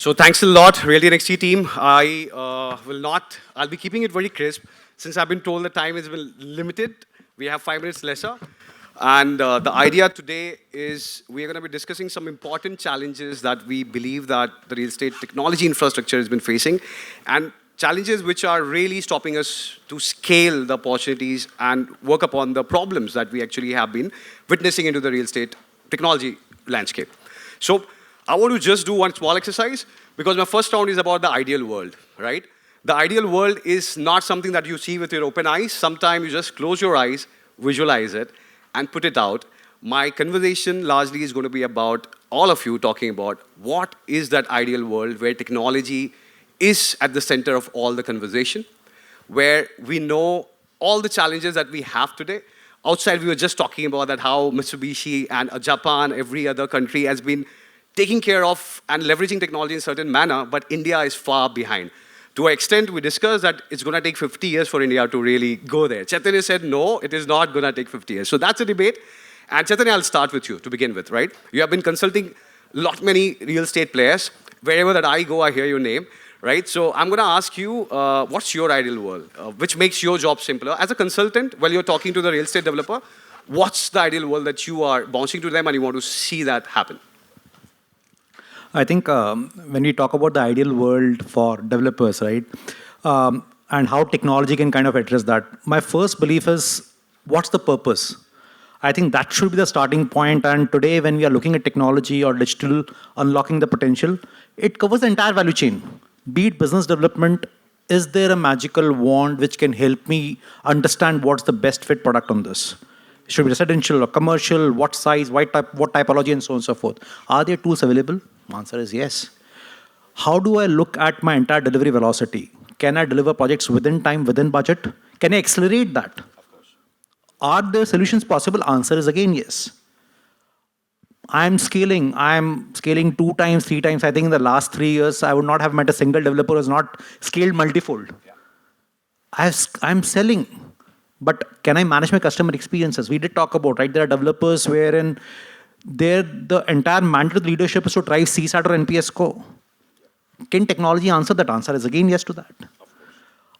So thanks a lot, RealtyNXT team. I'll be keeping it very crisp since I've been told the time is limited. We have 5 minutes lesser. And the idea today is we're going to be discussing some important challenges that we believe that the real estate technology infrastructure has been facing, and challenges which are really stopping us to scale the opportunities and work upon the problems that we actually have been witnessing into the real estate technology landscape. So I want to just do one small exercise because my first round is about the ideal world, right? The ideal world is not something that you see with your open eyes. Sometimes you just close your eyes, visualize it, and put it out. My conversation largely is going to be about all of you talking about what is that ideal world where technology is at the center of all the conversation, where we know all the challenges that we have today. Outside, we were just talking about that how Mitsubishi and Japan, every other country has been taking care of and leveraging technology in a certain manner, but India is far behind. To an extent, we discussed that it's going to take 50 years for India to really go there. Chaitanya said, no, it is not going to take 50 years. So that's a debate. And Chaitanya, I'll start with you to begin with, right? You have been consulting many real estate players. Wherever that I go, I hear your name, right? So I'm going to ask you, what's your ideal world? Which makes your job simpler? As a consultant, while you're talking to the real estate developer, what's the ideal world that you are bouncing to them and you want to see that happen? I think when we talk about the ideal world for developers, right, and how technology can kind of address that, my first belief is, what's the purpose? I think that should be the starting point. And today, when we are looking at technology or digital unlocking the potential, it covers the entire value chain. Be it business development, is there a magical wand which can help me understand what's the best fit product on this? Should be residential or commercial, what size, what typology, and so on and so forth. Are there tools available? The answer is yes. How do I look at my entire delivery velocity? Can I deliver projects within time, within budget? Can I accelerate that? Of course. Are there solutions possible? Answer is again yes. I'm scaling 2 times, 3 times. I think in the last 3 years, I would not have met a single developer who has not scaled multifold. Yeah. I'm selling. But can I manage my customer experiences? We did talk about, right? There are developers wherein the entire mandate leadership is to drive CSAT or NPS score. Can technology answer that? Answer is again yes to that.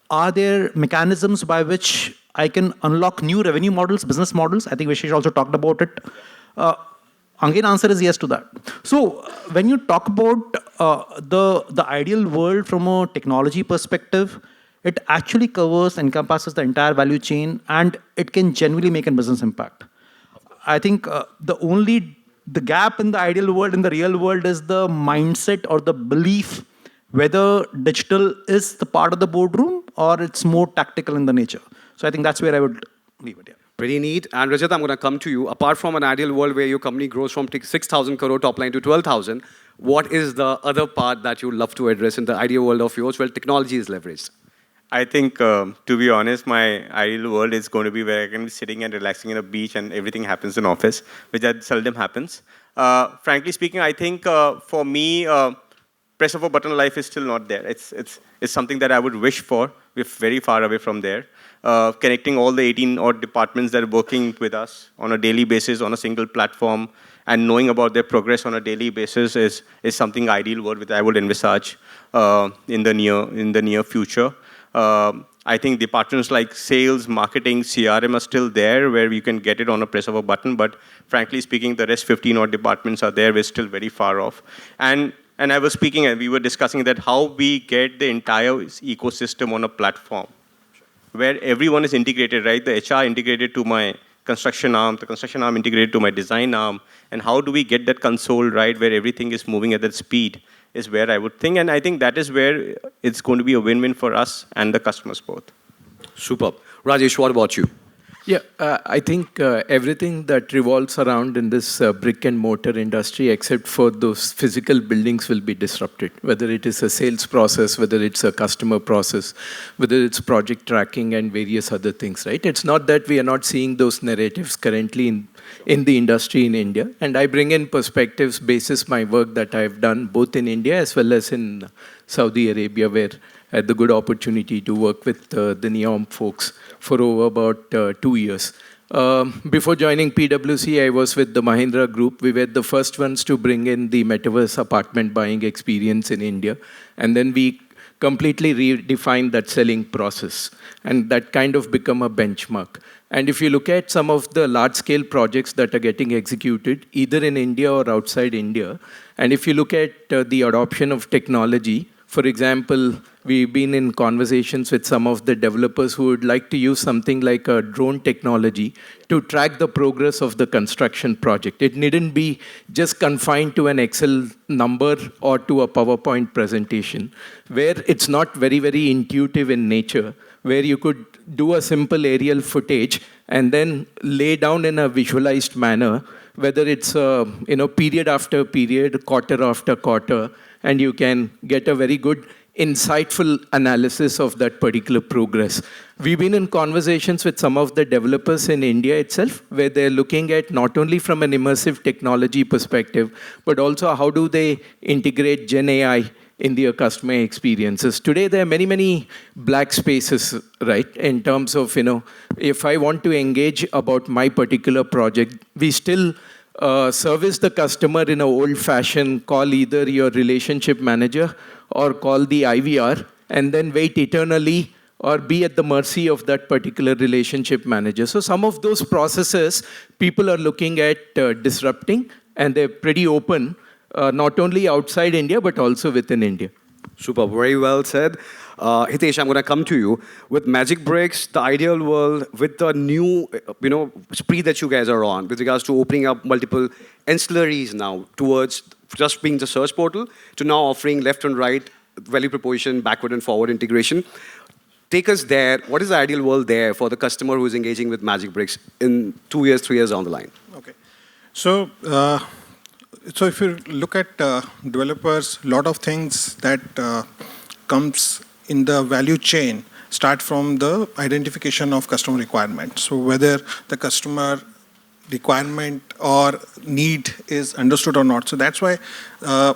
Are there mechanisms by which I can unlock new revenue models, business models? I think Vishesh also talked about it. Again, answer is yes to that. So when you talk about the ideal world from a technology perspective, it actually encompasses the entire value chain, and it can genuinely make a business impact. I think the gap in the ideal world and the real world is the mindset or the belief whether digital is the part of the boardroom or it's more tactical in the nature. So I think that's where I would leave it. Yeah. Pretty neat. And Rajat, I'm going to come to you. Apart from an ideal world where your company grows from 6,000 crore top line to 12,000, what is the other part that you love to address in the ideal world of yours where technology is leveraged? I think, to be honest, my ideal world is going to be where I can be sitting and relaxing in a beach and everything happens in office, which that seldom happens. Frankly speaking, I think for me, press of a button life is still not there. It's something that I would wish for. We're very far away from there. Connecting all the 18 odd departments that are working with us on a daily basis on a single platform and knowing about their progress on a daily basis is something ideal world which I would envisage in the near future. I think departments like sales, marketing, CRM are still there where you can get it on a press of a button. But frankly speaking, the rest 15 odd departments are there. We're still very far off. And I was speaking and we were discussing that how we get the entire ecosystem on a platform where everyone is integrated, right? The HR integrated to my construction arm, the construction arm integrated to my design arm. And how do we get that console right where everything is moving at that speed? Is where I would think. And I think that is where it's going to be a win-win for us and the customers both. Superb. Rajesh, what about you? Yeah, I think everything that revolves around in this brick and mortar industry, except for those physical buildings, will be disrupted. Whether it is a sales process, whether it's a customer process, whether it's project tracking and various other things, right? It's not that we are not seeing those narratives currently in the industry in India. And I bring in perspectives basis my work that I've done both in India as well as in Saudi Arabia, where I had the good opportunity to work with the NEOM folks for over about 2 years. Before joining PwC, I was with the Mahindra Group. We were the first ones to bring in the metaverse apartment buying experience in India. And then we completely redefined that selling process. And that kind of become a benchmark. And if you look at some of the large-scale projects that are getting executed, either in India or outside India, and if you look at the adoption of technology, for example, we've been in conversations with some of the developers who would like to use something like a drone technology to track the progress of the construction project. It needn't be just confined to an Excel number or to a PowerPoint presentation, where it's not very, very intuitive in nature, where you could do a simple aerial footage and then lay down in a visualized manner, whether it's period after period, quarter after quarter, and you can get a very good, insightful analysis of that particular progress. We've been in conversations with some of the developers in India itself, where they're looking at not only from an immersive technology perspective, but also how do they integrate Gen AI in their customer experiences. Today, there are many, many black spaces, right? In terms of, if I want to engage about my particular project, we still service the customer in an old-fashioned call either your relationship manager or call the IVR and then wait eternally or be at the mercy of that particular relationship manager. So some of those processes people are looking at disrupting, and they're pretty open, not only outside India, but also within India. Super, very well said. Hitesh, I'm going to come to you. With Magicbricks, the ideal world, with the new, spree that you guys are on, with regards to opening up multiple ancillaries now towards just being the search portal, to now offering left and right, value proposition, backward and forward integration. Take us there. What is the ideal world there for the customer who is engaging with Magicbricks in 2 years, 3 years down the line? Okay. So if you look at developers, a lot of things that comes in the value chain start from the identification of customer requirements. So whether the customer requirement or need is understood or not. So that's why I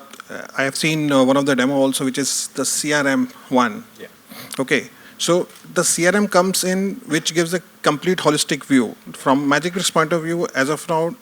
have seen one of the demo also, which is the CRM one. Yeah. Okay. So the CRM comes in, which gives a complete holistic view. From Magicbricks point of view, as of now,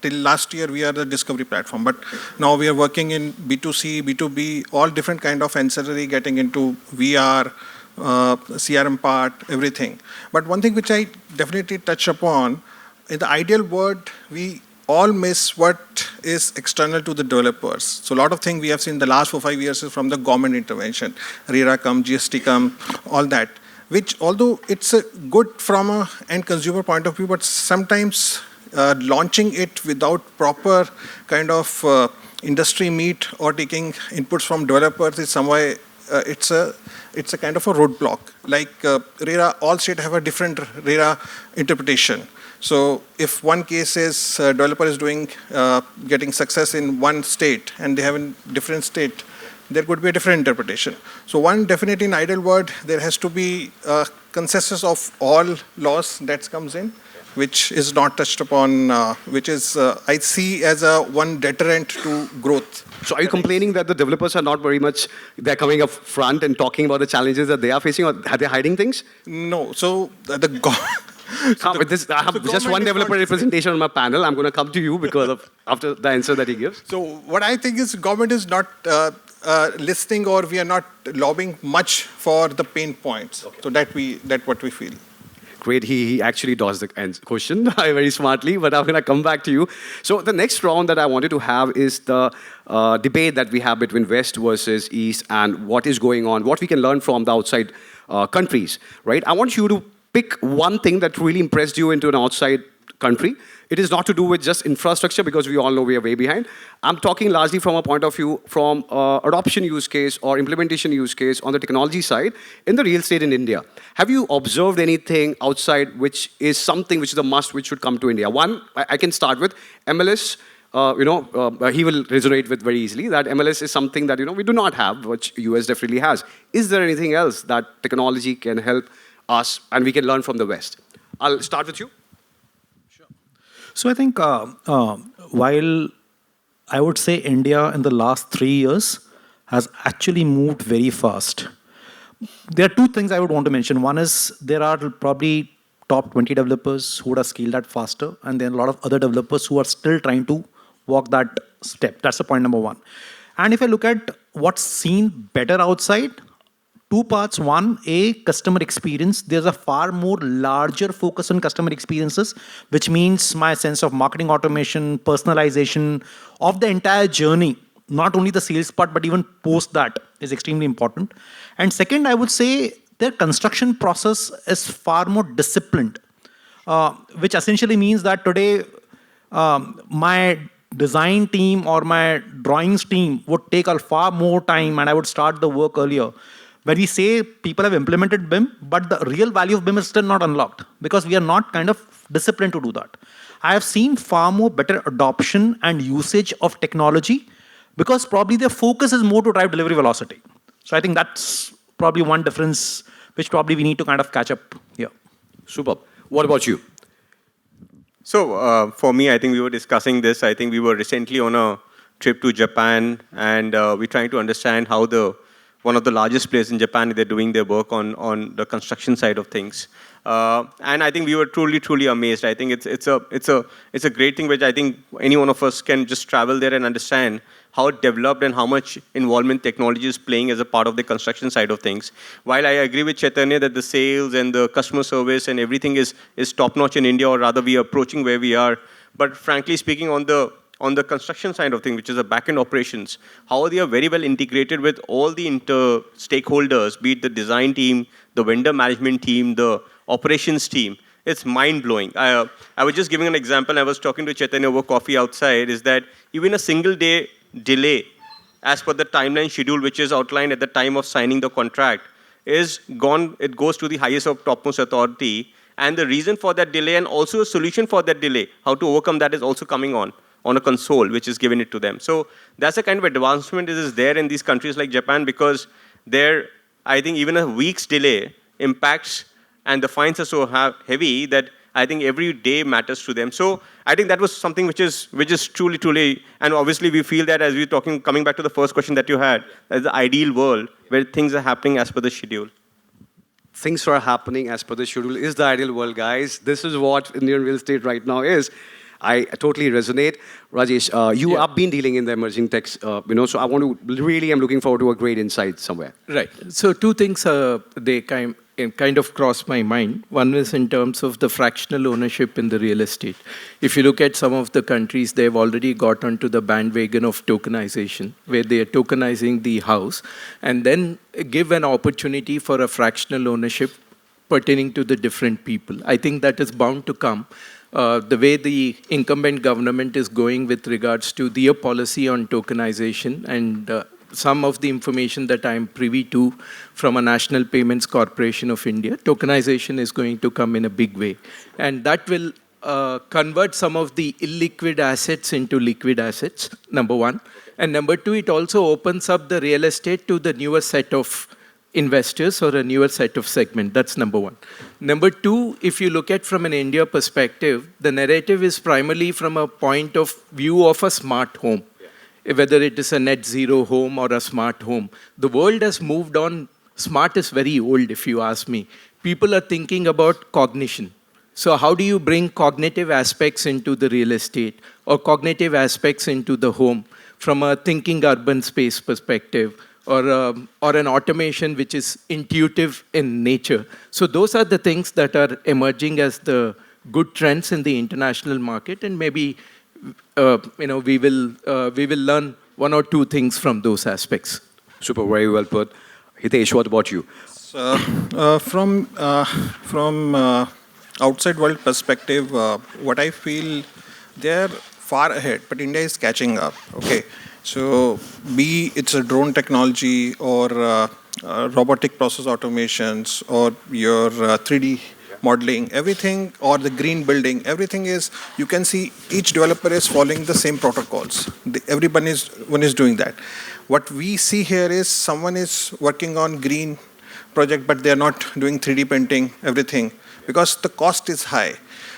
till last year, we are the discovery platform. But now we are working in B2C, B2B, all different kind of ancillary, getting into VR, CRM part, everything. But one thing which I definitely touch upon, in the ideal world, we all miss what is external to the developers. So a lot of things we have seen the last 4 or 5 years is from the government intervention. RERA come, GST come, all that. Which, although it's good from an end consumer point of view, but sometimes launching it without proper kind of industry meet or taking inputs from developers is some way, it's a kind of a roadblock. Like RERA, all states have a different RERA interpretation. So if one case is developer is doing getting success in one state and they have a different state, there could be a different interpretation. So one, definitely in ideal world, there has to be a consensus of all laws that comes in, which is not touched upon, which is I see as a one deterrent to growth. So are you complaining that the developers are not very much, they're coming up front and talking about the challenges that they are facing, or are they hiding things? No. So I have just one developer representation on my panel. I'm going to come to you because of after the answer that he gives. So what I think is government is not listening, or we are not lobbying much for the pain points. Okay. So that's what we feel. Great. He actually dodged the question very smartly, but I'm going to come back to you. So the next round that I wanted to have is the debate that we have between West versus East and what is going on, what we can learn from the outside countries, right? I want you to pick one thing that really impressed you into an outside country. It is not to do with just infrastructure, because we all know we are way behind. I'm talking largely from a point of view from adoption use case or implementation use case on the technology side in the real estate in India. Have you observed anything outside which is something which is a must, which should come to India? One, I can start with MLS. He will resonate with very easily that MLS is something that we do not have, which US definitely has. Is there anything else that technology can help us and we can learn from the West? I'll start with you. So I think while I would say India in the last 3 years has actually moved very fast, there are two things I would want to mention. One is there are probably top 20 developers who would have scaled that faster, and then a lot of other developers who are still trying to walk that step. That's the point number one. And if I look at what's seen better outside, two parts. One, customer experience. There's a far more larger focus on customer experiences, which means my sense of marketing automation, personalization of the entire journey, not only the sales part, but even post that is extremely important. And second, I would say their construction process is far more disciplined, which essentially means that today my design team or my drawings team would take a far more time and I would start the work earlier. When we say people have implemented BIM, but the real value of BIM is still not unlocked because we are not kind of disciplined to do that. I have seen far more better adoption and usage of technology because probably their focus is more to drive delivery velocity. So I think that's probably one difference which probably we need to kind of catch up here. Superb. What about you? So for me, I think we were discussing this. I think we were recently on a trip to Japan, and we're trying to understand how one of the largest players in Japan, they're doing their work on the construction side of things. And I think we were truly amazed. I think it's a great thing which I think any one of us can just travel there and understand how it developed and how much involvement technology is playing as a part of the construction side of things. While I agree with Chaitanya that the sales and the customer service and everything is top-notch in India, or rather we are approaching where we are. But frankly speaking, on the construction side of things, which is the backend operations, how they are very well integrated with all the stakeholders, be it the design team, the vendor management team, the operations team. It's mind-blowing. I was just giving an example. I was talking to Chaitanya over coffee outside, is that even a single day delay as per the timeline schedule, which is outlined at the time of signing the contract, is gone. It goes to the highest of topmost authority. And the reason for that delay and also a solution for that delay, how to overcome that, is also coming on a console, which is given it to them. So that's the kind of advancement that is there in these countries like Japan, because there, I think even a week's delay impacts, and the fines are so heavy that I think every day matters to them. So I think that was something which is truly, and obviously we feel that as we're talking, coming back to the first question that you had, as the ideal world where things are happening as per the schedule. Things are happening as per the schedule is the ideal world, guys. This is what Indian real estate right now is. I totally resonate. Rajesh, you have been dealing in the emerging techs, so I want to really, I'm looking forward to a great insight somewhere. Right. So two things, they kind of crossed my mind. One is in terms of the fractional ownership in the real estate. If you look at some of the countries, they've already got onto the bandwagon of tokenization, where they are tokenizing the house, and then give an opportunity for a fractional ownership pertaining to the different people. I think that is bound to come. The way the incumbent government is going with regards to their policy on tokenization, and some of the information that I'm privy to from a National Payments Corporation of India, tokenization is going to come in a big way. And that will convert some of the illiquid assets into liquid assets, number one. And number two, it also opens up the real estate to the newer set of investors or a newer set of segment. That's number one. Number two, if you look at from an India perspective, the narrative is primarily from a point of view of a smart home, whether it is a net zero home or a smart home. The world has moved on. Smart is very old, if you ask me. People are thinking about cognition. So how do you bring cognitive aspects into the real estate or cognitive aspects into the home from a thinking urban space perspective, or an automation which is intuitive in nature? So those are the things that are emerging as the good trends in the international market, and maybe we will learn one or two things from those aspects. Super, very well put. Hitesh, what about you? So, from outside world perspective, what I feel, they're far ahead, but India is catching up. Okay. So, be it's a drone technology or robotic process automations or your 3D modeling, everything, or the green building, everything is, you can see each developer is following the same protocols. Everyone is doing that. What we see here is someone is working on green project, but they're not doing 3D printing, everything, because the cost is high.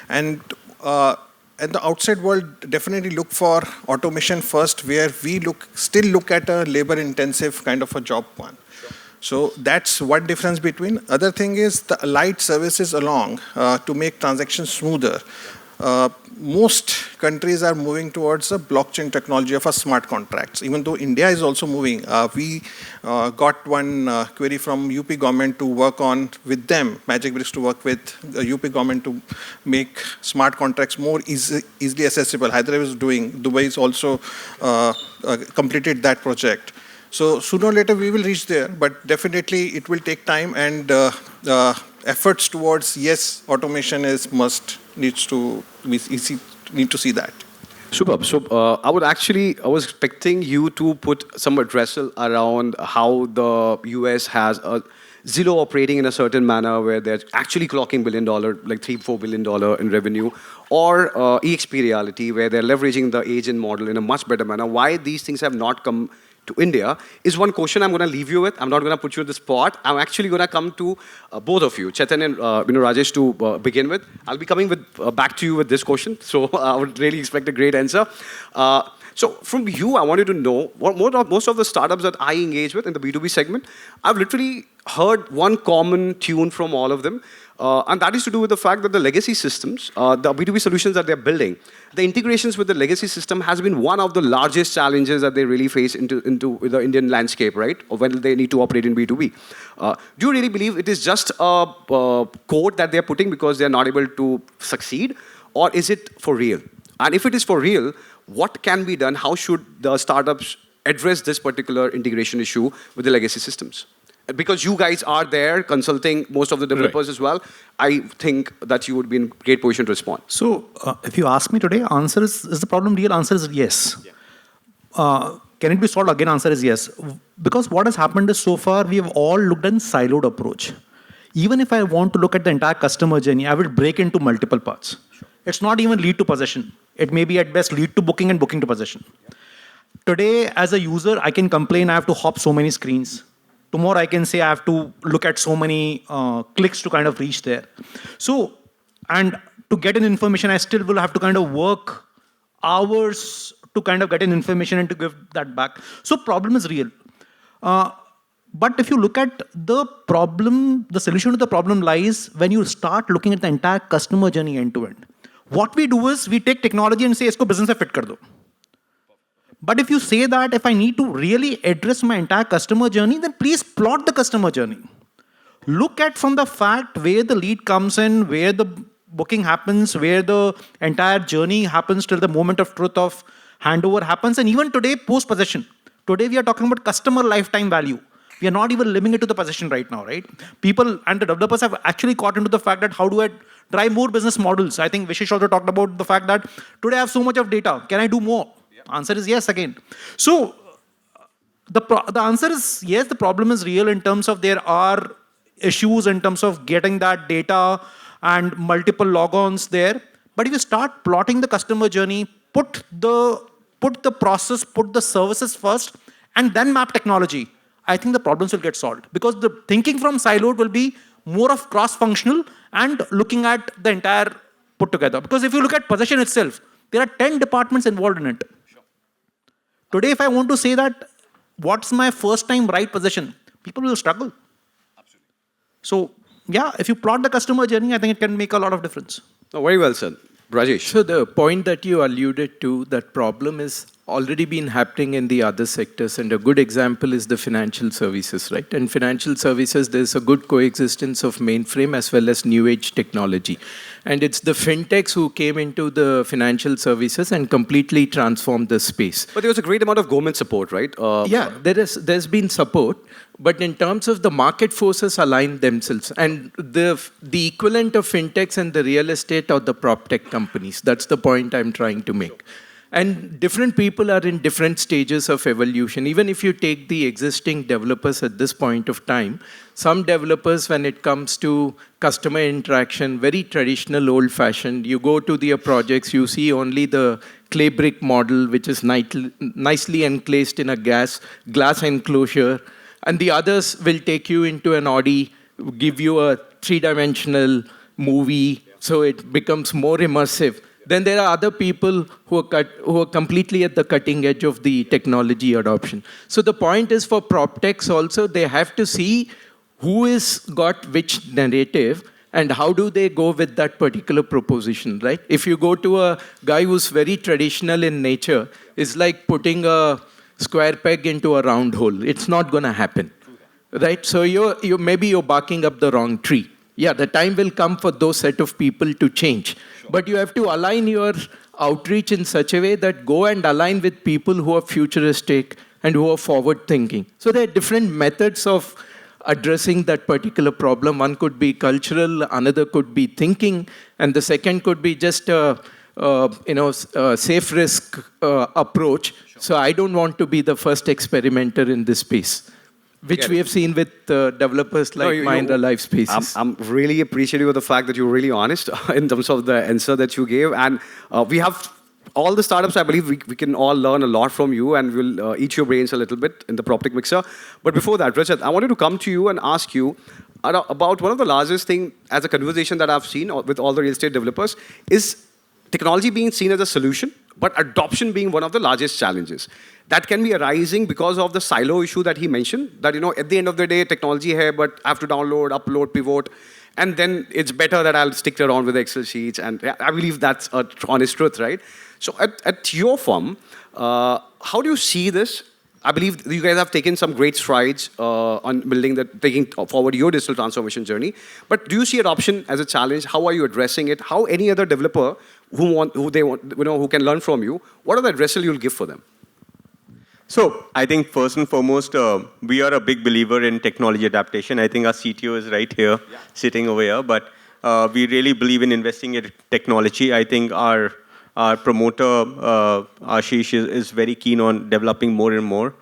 And the outside world definitely look for automation first, where we still look at a labor-intensive kind of a job one. So that's one difference between. Other thing is the allied services along to make transactions smoother. Most countries are moving towards a blockchain technology of a smart contracts. Even though India is also moving, we got one query from UP government to work on with them, Magicbricks to work with the UP government to make smart contracts more easily accessible. Hyderabad is doing, Dubai is also completed that project. So sooner or later we will reach there, but definitely it will take time, and efforts towards yes, automation is must, needs to be easy, need to see that. Superb. So I was expecting you to put some addressal around how the US has a Zillow operating in a certain manner where they're actually clocking $1 billion, like $3-4 billion in revenue, or eXp Reality where they're leveraging the agent model in a much better manner. Why these things have not come to India is one question I'm going to leave you with. I'm not going to put you on the spot. I'm actually going to come to both of you, Chaitanya and Rajesh, to begin with. I'll be coming with back to you with this question, so I would really expect a great answer. So from you, I wanted to know, most of the startups that I engage with in the B2B segment, I've literally heard one common tune from all of them, and that is to do with the fact that the legacy systems, the B2B solutions that they're building, the integrations with the legacy system has been one of the largest challenges that they really face into the Indian landscape, right? Or when they need to operate in B2B. Do you really believe it is just a code that they're putting because they're not able to succeed? Or is it for real? And if it is for real, what can be done? How should the startups address this particular integration issue with the legacy systems? Because you guys are there consulting most of the developers as well, I think that you would be in great position to respond. So if you ask me today, answer is the problem real? Answer is yes. Yeah. Can it be solved? Again, answer is yes. Because what has happened is so far, we have all looked at a siloed approach. Even if I want to look at the entire customer journey, I will break into multiple parts. Sure. It's not even lead to possession. It may be at best lead to booking and booking to possession. Yeah. Today, as a user, I can complain I have to hop so many screens. Tomorrow I can say I have to look at so many clicks to kind of reach there. So, and to get an information, I still will have to kind of work hours to kind of get an information and to give that back. So problem is real. But if you look at the problem, the solution to the problem lies when you start looking at the entire customer journey end to end. What we do is we take technology and say, isko business mein fit kar do. But if you say that if I need to really address my entire customer journey, then please plot the customer journey. Look at from the fact where the lead comes in, where the booking happens, where the entire journey happens till the moment of truth of handover happens. And even today, post-possession. Today, we are talking about customer lifetime value. We are not even limiting it to the possession right now, right? People and the developers have actually caught into the fact that how do I drive more business models? I think Vishesh also talked about the fact that today I have so much of data. Can I do more? Answer is yes again. So the answer is yes, the problem is real in terms of there are issues in terms of getting that data and multiple logons there. But if you start plotting the customer journey, put the process, put the services first, and then map technology, I think the problems will get solved. Because the thinking from siloed will be more of cross-functional and looking at the entire put together. Because if you look at possession itself, there are 10 departments involved in it. Today, if I want to say that, what's my first time right possession? People will struggle. Absolutely. So, yeah, if you plot the customer journey, I think it can make a lot of difference. Oh, very well said. Rajesh. So the point that you alluded to, that problem is already been happening in the other sectors, and a good example is the financial services, right? And financial services, there's a good coexistence of mainframe as well as new age technology. And it's the fintechs who came into the financial services and completely transformed the space. But there was a great amount of government support, right? Yeah, there's been support, but in terms of the market forces align themselves. And the equivalent of fintechs and the real estate or the PropTech companies. That's the point I'm trying to make. And different people are in different stages of evolution. Even if you take the existing developers at this point of time, some developers, when it comes to customer interaction, very traditional, old-fashioned. You go to their projects, you see only the clay brick model, which is nicely encased in a glass enclosure. And the others will take you into an Audi, give you a three-dimensional movie, so it becomes more immersive. Then there are other people who are completely at the cutting edge of the technology adoption. So the point is for PropTechs also, they have to see who is got which narrative and how do they go with that particular proposition, right? If you go to a guy who's very traditional in nature, it's like putting a square peg into a round hole. It's not going to happen, right? So maybe you're barking up the wrong tree. Yeah, the time will come for those set of people to change. Sure. But you have to align your outreach in such a way that go and align with people who are futuristic and who are forward thinking. So there are different methods of addressing that particular problem. One could be cultural, another could be thinking, and the second could be just a safe risk approach. Sure. So I don't want to be the first experimenter in this space, which we have seen with developers like Mahindra Life Spaces. I'm really appreciative of the fact that you're really honest in terms of the answer that you gave. And we have all the startups, I believe we can all learn a lot from you, and we'll eat your brains a little bit in the PropTech Mixer. But before that, Rajat, I wanted to come to you and ask you about one of the largest thing as a conversation that I've seen with all the real estate developers is technology being seen as a solution, but adoption being one of the largest challenges. That can be arising because of the silo issue that he mentioned, that, at the end of the day, technology hai, but I have to download, upload, pivot, and then it's better that I'll stick around with Excel sheets. And I believe that's an honest truth, right? So at your firm, how do you see this? I believe you guys have taken some great strides on taking forward your digital transformation journey. But do you see adoption as a challenge? How are you addressing it? How any other developer who can learn from you, what are the addressal you'll give for them? So I think first and foremost, we are a big believer in technology adaptation. I think our CTO is right here, sitting over here. But we really believe in investing in technology. I think our promoter, Ashish, is very keen on developing more and more.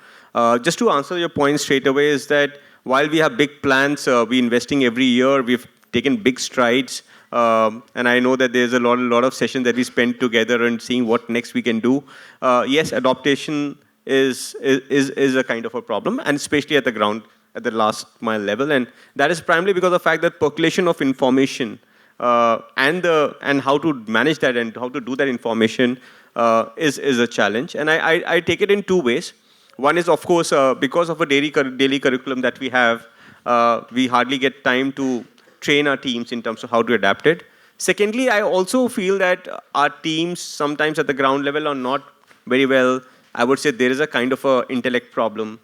Just to answer your point straight away is that while we have big plans, we're investing every year. We've taken big strides. And I know that there's a lot of sessions that we spend together and seeing what next we can do. Yes, adaptation is a kind of a problem, and especially at the ground, at the last mile level. And that is primarily because of the fact that percolation of information and how to manage that and how to do that information is a challenge. And I take it in two ways. One is, of course, because of a daily curriculum that we have, we hardly get time to train our teams in terms of how to adapt it. Secondly, I also feel that our teams sometimes at the ground level are not very well. I would say there is a kind of a intellect problem,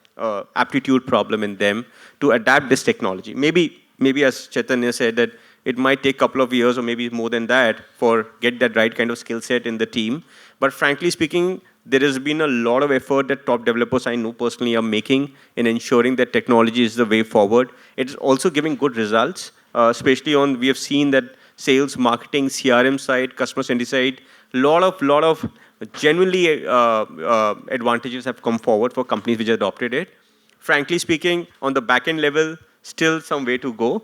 aptitude problem in them to adapt this technology. Maybe as Chaitanya said, that it might take a couple of years or maybe more than that for get that right kind of skill set in the team. But frankly speaking, there has been a lot of effort that top developers I know personally are making in ensuring that technology is the way forward. It's also giving good results, especially we have seen that sales, marketing, CRM side, customer centric side, lot of genuinely advantages have come forward for companies which adopted it. Frankly speaking, on the backend level, still some way to go.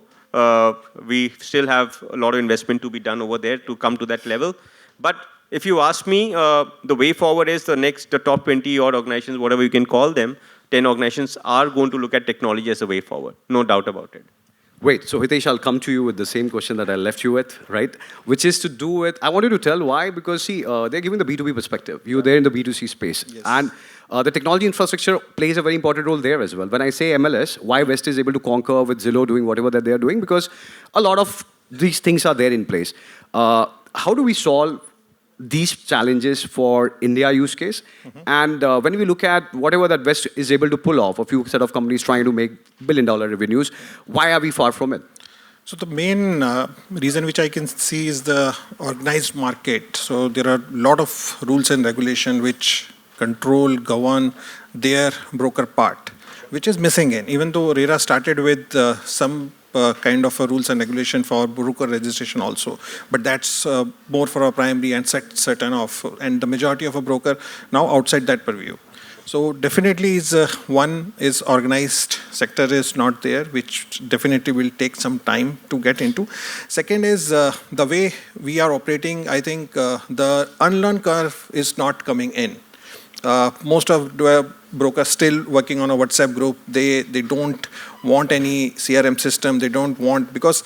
We still have a lot of investment to be done over there to come to that level. But if you ask me, the way forward is the top 20 odd organizations, whatever you can call them, 10 organizations are going to look at technology as a way forward. No doubt about it. Wait, so Hitesh, I'll come to you with the same question that I left you with, right? Which is to do with, I wanted to tell why, because see, they're giving the B2B perspective. You're there in the B2C space. Yes. And the technology infrastructure plays a very important role there as well. When I say MLS, why West is able to conquer with Zillow doing whatever that they're doing, because a lot of these things are there in place. How do we solve these challenges for India use case? Mm-hmm. And when we look at whatever that West is able to pull off, a few set of companies trying to make billion-dollar revenues, why are we far from it? So the main reason which I can see is the organized market. So there are a lot of rules and regulation which control, govern their broker part, which is missing in. Even though RERA started with some kind of a rules and regulation for broker registration also, but that's more for a primary and certain of, and the majority of a broker now outside that purview. So definitely is one is organized sector is not there, which definitely will take some time to get into. Second is the way we are operating. I think the unlearn curve is not coming in. Most of the brokers still working on a WhatsApp group. They don't want any CRM system. They don't want, because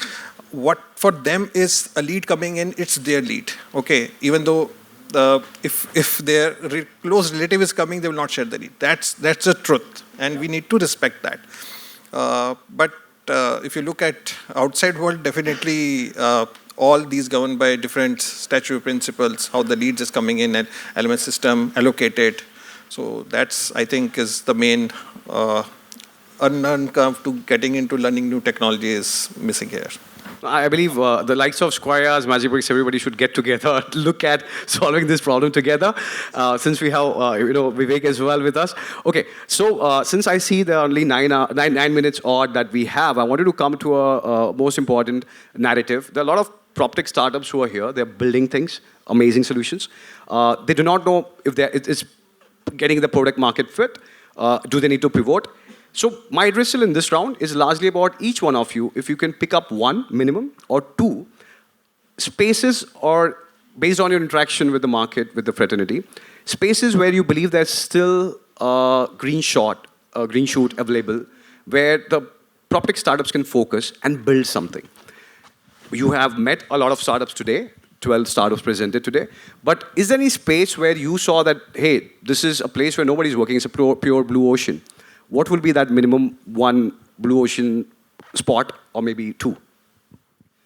what for them is a lead coming in, it's their lead. Okay, even though if their close relative is coming, they will not share the lead. That's the truth, and we need to respect that. But if you look at outside world, definitely all these governed by different statutory principles, how the leads is coming in and LMS system allocated. So that's, I think, is the main unknown curve to getting into learning new technology is missing here. I believe the likes of Squares, Magicbricks, everybody should get together, look at solving this problem together. Since we have Vivek as well with us. Okay, so since I see there are only 9 minutes odd that we have, I wanted to come to a most important narrative. There are a lot of PropTech startups who are here. They're building things, amazing solutions. They do not know if it's getting the product market fit. Do they need to pivot? So my addressal in this round is largely about each one of you. If you can pick up one minimum or two spaces, or based on your interaction with the market, with the fraternity, spaces where you believe there's still a green shoot available, where the PropTech startups can focus and build something. You have met a lot of startups today, 12 startups presented today. But is there any space where you saw that, hey, this is a place where nobody's working, it's a pure blue ocean? What will be that minimum one blue ocean spot, or maybe two?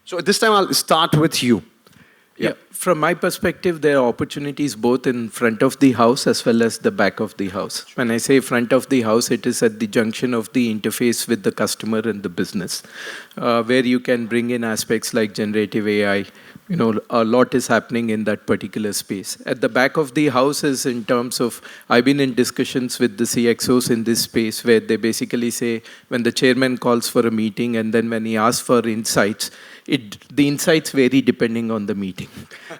So this time I'll start with you. Yeah, from my perspective, there are opportunities both in front of the house as well as the back of the house. When I say front of the house, it is at the junction of the interface with the customer and the business, where you can bring in aspects like generative AI. A lot is happening in that particular space. At the back of the house is in terms of, I've been in discussions with the CXOs in this space where they basically say, when the chairman calls for a meeting and then when he asks for insights, the insights vary depending on the meeting,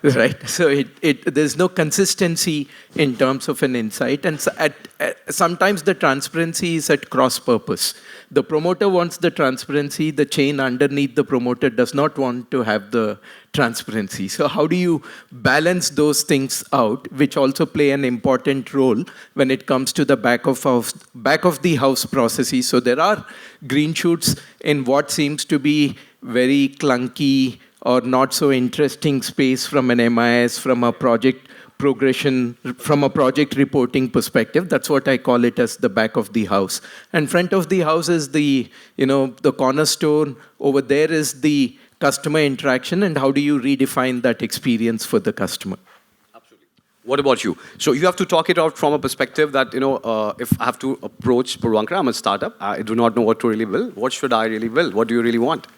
right? So there's no consistency in terms of an insight, and sometimes the transparency is at cross purpose. The promoter wants the transparency, the chain underneath the promoter does not want to have the transparency. So how do you balance those things out, which also play an important role when it comes to the back of the house processes? So there are green shoots in what seems to be very clunky or not so interesting space from an MIS, from a project progression, from a project reporting perspective. That's what I call it as the back of the house. And front of the house is the cornerstone. Over there is the customer interaction, and how do you redefine that experience for the customer? Absolutely. What about you? So you have to talk it out from a perspective that, if I have to approach Purvankara, I'm a startup, I do not know what to really build. What should I really build? What do you really want?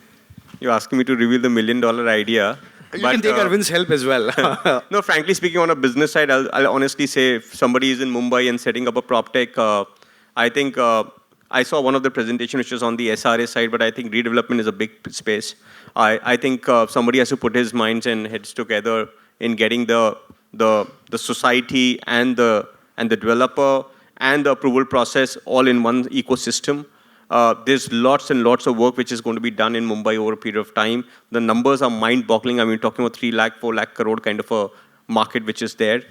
You're asking me to reveal the $1 million idea. You can take Arvind's help as well. No, frankly speaking, on a business side, I'll honestly say if somebody is in Mumbai and setting up a PropTech, I think I saw one of the presentations which was on the SRA side, but I think redevelopment is a big space. I think somebody has to put his minds and heads together in getting the society and the developer and the approval process all in one ecosystem. There's lots and lots of work which is going to be done in Mumbai over a period of time. The numbers are mind-boggling. I mean, talking about 3 lakh, 4 lakh crore kind of a market which is there.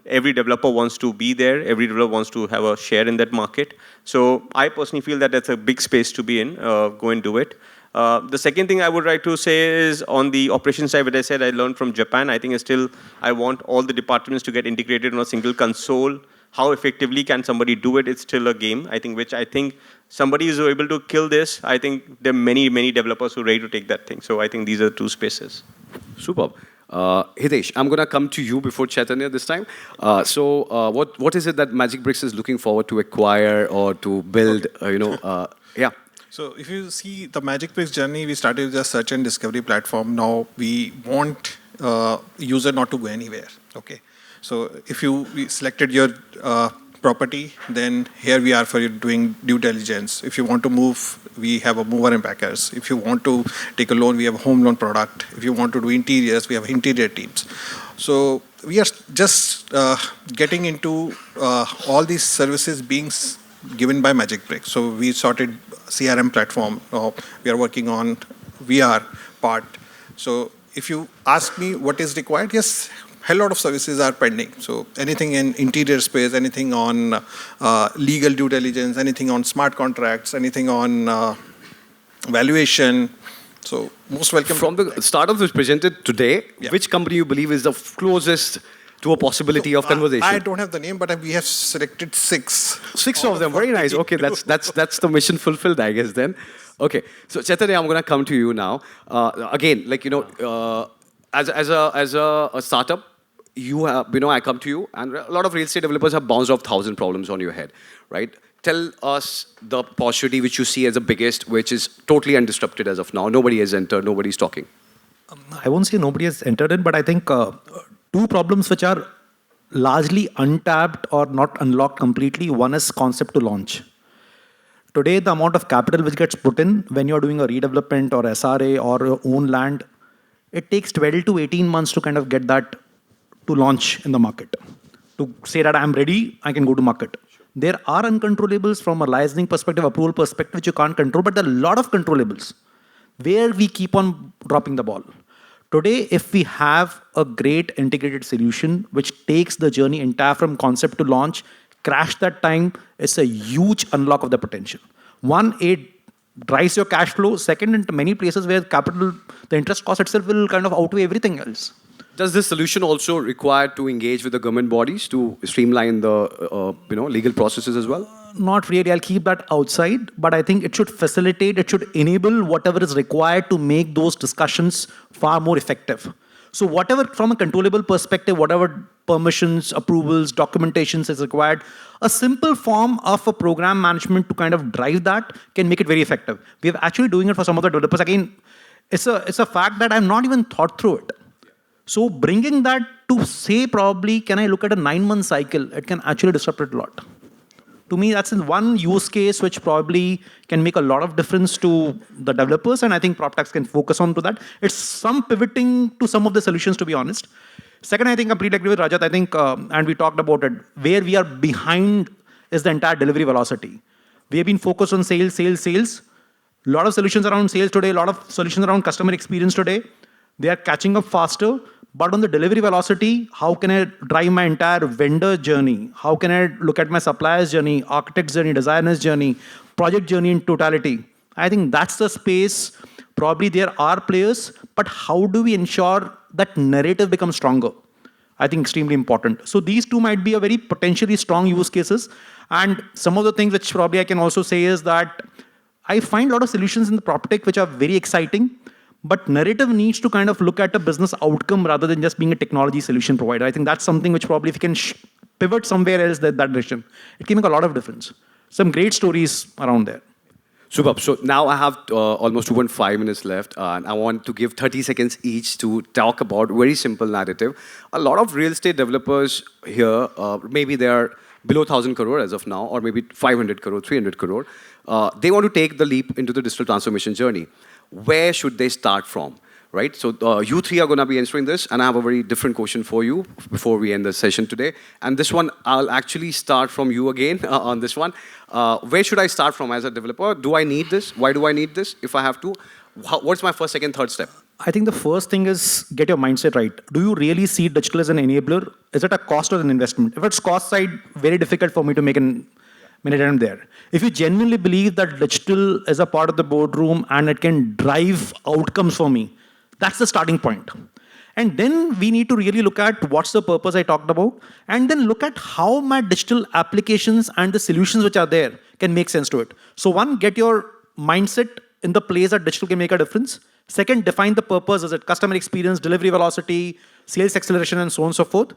Every developer wants to be there. Every developer wants to have a share in that market. So I personally feel that that's a big space to be in. Go and do it. The second thing I would like to say is on the operations side, what I said I learned from Japan. I think I want all the departments to get integrated on a single console. How effectively can somebody do it? It's still a game, which I think somebody is able to kill this. I think there are many, many developers who are ready to take that thing. So I think these are 2 spaces. Superb. Hitesh, I'm going to come to you before Chaitanya this time. What is it that Magicbricks is looking forward to acquire or to build? Yeah. So if you see the Magicbricks journey, we started with a search and discovery platform. Now we want user not to go anywhere. Okay. So if we selected your property, then here we are for you doing due diligence. If you want to move, we have a mover and packers. If you want to take a loan, we have a home loan product. If you want to do interiors, we have interior teams. So we are just getting into all these services being given by Magicbricks. So we sorted CRM platform. We are working on VR part. So if you ask me what is required, yes, a lot of services are pending. So anything in interior space, anything on legal due diligence, anything on smart contracts, anything on valuation. So most welcome. From the startup which presented today, which company you believe is the closest to a possibility of conversation? I don't have the name, but we have selected 6. 6 of them, very nice. Okay, that's the mission fulfilled, I guess. Then, okay. So Chaitanya, I'm going to come to you now. Again, as a startup, I come to you, and a lot of real estate developers have bounced off 1,000 problems on your head, right? Tell us the opportunity which you see as the biggest, which is totally undisrupted as of now. Nobody has entered, nobody's talking. I won't say nobody has entered in, but I think two problems which are largely untapped or not unlocked completely. One is concept to launch. Today, the amount of capital which gets put in when you're doing a redevelopment or SRA or your own land, it takes 12 to 18 months to kind of get that to launch in the market. To say that I'm ready, I can go to market. There are uncontrollables from a licensing perspective, approval perspective, which you can't control, but there are a lot of controllables where we keep on dropping the ball. Today, if we have a great integrated solution which takes the journey entire from concept to launch, crash that time, it's a huge unlock of the potential. One, it drives your cash flow. Second, into many places where capital, the interest cost itself will kind of outweigh everything else. Does this solution also require to engage with the government bodies to streamline the legal processes as well? Not really. I'll keep that outside, but I think it should facilitate, it should enable whatever is required to make those discussions far more effective. So whatever from a controllable perspective, whatever permissions, approvals, documentations is required, a simple form of a program management to kind of drive that can make it very effective. We're actually doing it for some of the developers. Again, it's a fact that I've not even thought through it. So bringing that to say probably, can I look at a 9-month cycle? It can actually disrupt it a lot. To me, that's one use case which probably can make a lot of difference to the developers, and I think PropTechs can focus on to that. It's some pivoting to some of the solutions, to be honest. Second, I think I completely agree with Rajat. I think, and we talked about it, where we are behind is the entire delivery velocity. We have been focused on sales. A lot of solutions around sales today, a lot of solutions around customer experience today. They are catching up faster. But on the delivery velocity, how can I drive my entire vendor journey? How can I look at my supplier's journey, architect's journey, designer's journey, project journey in totality? I think that's the space. Probably there are players, but how do we ensure that narrative becomes stronger? I think extremely important. So these two might be a very potentially strong use cases. And some of the things which probably I can also say is that I find a lot of solutions in the PropTech which are very exciting. But narrative needs to kind of look at a business outcome rather than just being a technology solution provider. I think that's something which probably if you can pivot somewhere else that direction, it can make a lot of difference. Some great stories around there. Superb. So now I have almost 2.5 minutes left, and I want to give 30 seconds each to talk about very simple narrative. A lot of real estate developers here, maybe they are below 1,000 crore as of now, or maybe 500 crore, 300 crore. They want to take the leap into the digital transformation journey. Where should they start from, right? So you three are going to be answering this, and I have a very different question for you before we end the session today. And this one, I'll actually start from you again on this one. Where should I start from as a developer? Do I need this? Why do I need this if I have to? What's my first, second, third step? I think the first thing is get your mindset right. Do you really see digital as an enabler? Is it a cost or an investment? If it's cost side, very difficult for me to make an minute there. If you genuinely believe that digital is a part of the boardroom and it can drive outcomes for me, that's the starting point. And then we need to really look at what's the purpose I talked about, and then look at how my digital applications and the solutions which are there can make sense to it. So one, get your mindset in the place that digital can make a difference. Second, define the purpose. Is it customer experience, delivery velocity, sales acceleration, and so on and so forth.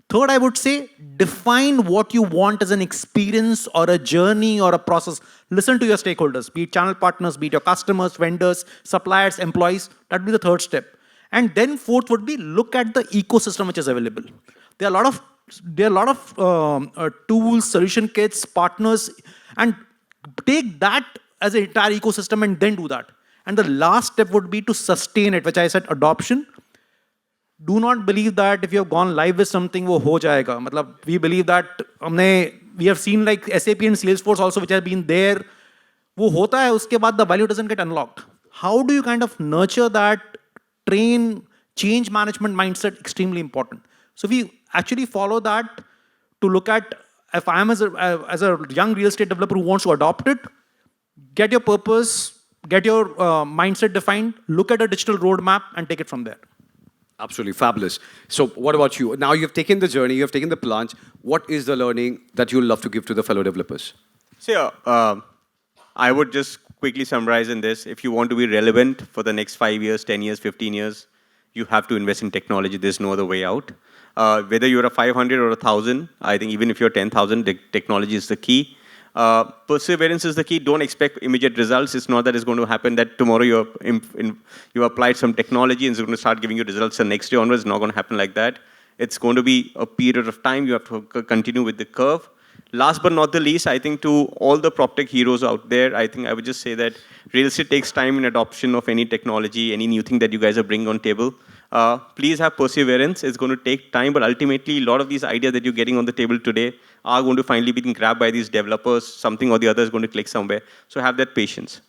Third, I would say, define what you want as an experience or a journey or a process. Listen to your stakeholders, be it channel partners, be it your customers, vendors, suppliers, employees. That would be the third step. And then fourth would be look at the ecosystem which is available. There are a lot of tools, solution kits, partners, and take that as an entire ecosystem and then do that. And the last step would be to sustain it, which I said adoption. Do not believe that if you have gone live with something, wo ho jayega. Matlab, we believe that we have seen like SAP and Salesforce also, which have been there. Wo hota hai, uske baad the value doesn't get unlocked. How do you kind of nurture that, train, change management mindset? Extremely important. So we actually follow that to look at, if I am as a young real estate developer who wants to adopt it, get your purpose, get your mindset defined, look at a digital roadmap, and take it from there. Absolutely fabulous. So what about you? Now you've taken the journey, you've taken the plunge. What is the learning that you'd love to give to the fellow developers? So I would just quickly summarize in this. If you want to be relevant for the next 5 years, 10 years, 15 years, you have to invest in technology. There's no other way out. Whether you're a 500 or 1,000, I think even if you're 10,000, technology is the key. Perseverance is the key. Don't expect immediate results. It's not that it's going to happen that tomorrow you applied some technology and it's going to start giving you results the next day onwards. It's not going to happen like that. It's going to be a period of time. You have to continue with the curve. Last but not the least, I think to all the PropTech heroes out there, I think I would just say that real estate takes time in adoption of any technology, any new thing that you guys are bringing on table. Please have perseverance. It's going to take time, but ultimately, a lot of these ideas that you're getting on the table today are going to finally be grabbed by these developers. Something or the other is going to click somewhere. So have that patience.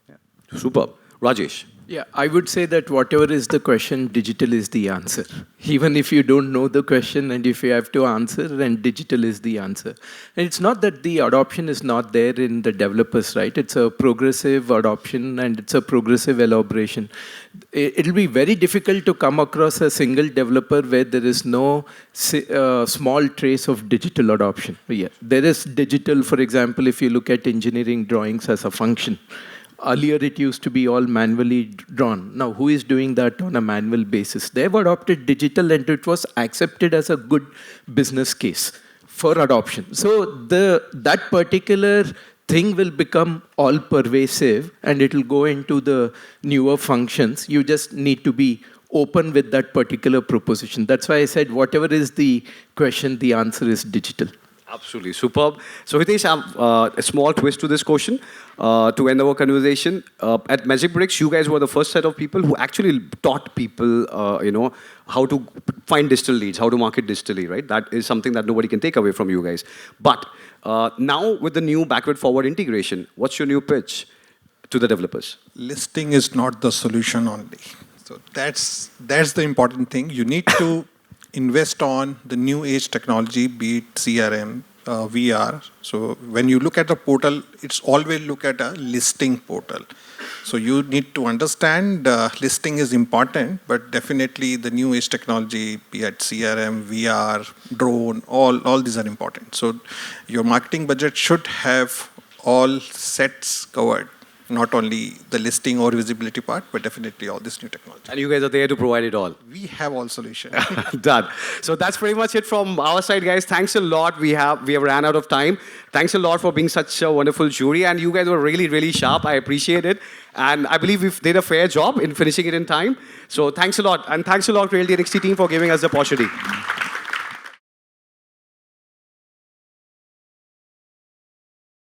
Yeah. Superb. Rajesh. Yeah, I would say that whatever is the question, digital is the answer. Even if you don't know the question and if you have to answer, then digital is the answer. And it's not that the adoption is not there in the developers, right? It's a progressive adoption and it's a progressive elaboration. It'll be very difficult to come across a single developer where there is no small trace of digital adoption. Yeah, there is digital, for example, if you look at engineering drawings as a function. Earlier, it used to be all manually drawn. Now, who is doing that on a manual basis? They've adopted digital and it was accepted as a good business case for adoption. So that particular thing will become all pervasive and it will go into the newer functions. You just need to be open with that particular proposition. That's why I said whatever is the question, the answer is digital. Absolutely, superb. So Hitesh, I have a small twist to this question to end our conversation. At Magicbricks, you guys were the first set of people who actually taught people, how to find digital leads, how to market digitally, right? That is something that nobody can take away from you guys. But now with the new backward-forward integration, what's your new pitch to the developers? Listing is not the solution only. So that's the important thing. You need to invest on the new age technology, be it CRM, VR. So when you look at the portal, it's always look at a listing portal. So you need to understand listing is important, but definitely the new age technology, be it CRM, VR, drone, all these are important. So your marketing budget should have all sets covered. Not only the listing or visibility part, but definitely all this new technology. And you guys are there to provide it all. We have all solutions. Done. So that's pretty much it from our side, guys. Thanks a lot. We have ran out of time. Thanks a lot for being such a wonderful jury. And you guys were really, really sharp. I appreciate it. And I believe we did a fair job in finishing it in time. So thanks a lot. And thanks a lot, RealtyNXT team, for giving us the opportunity.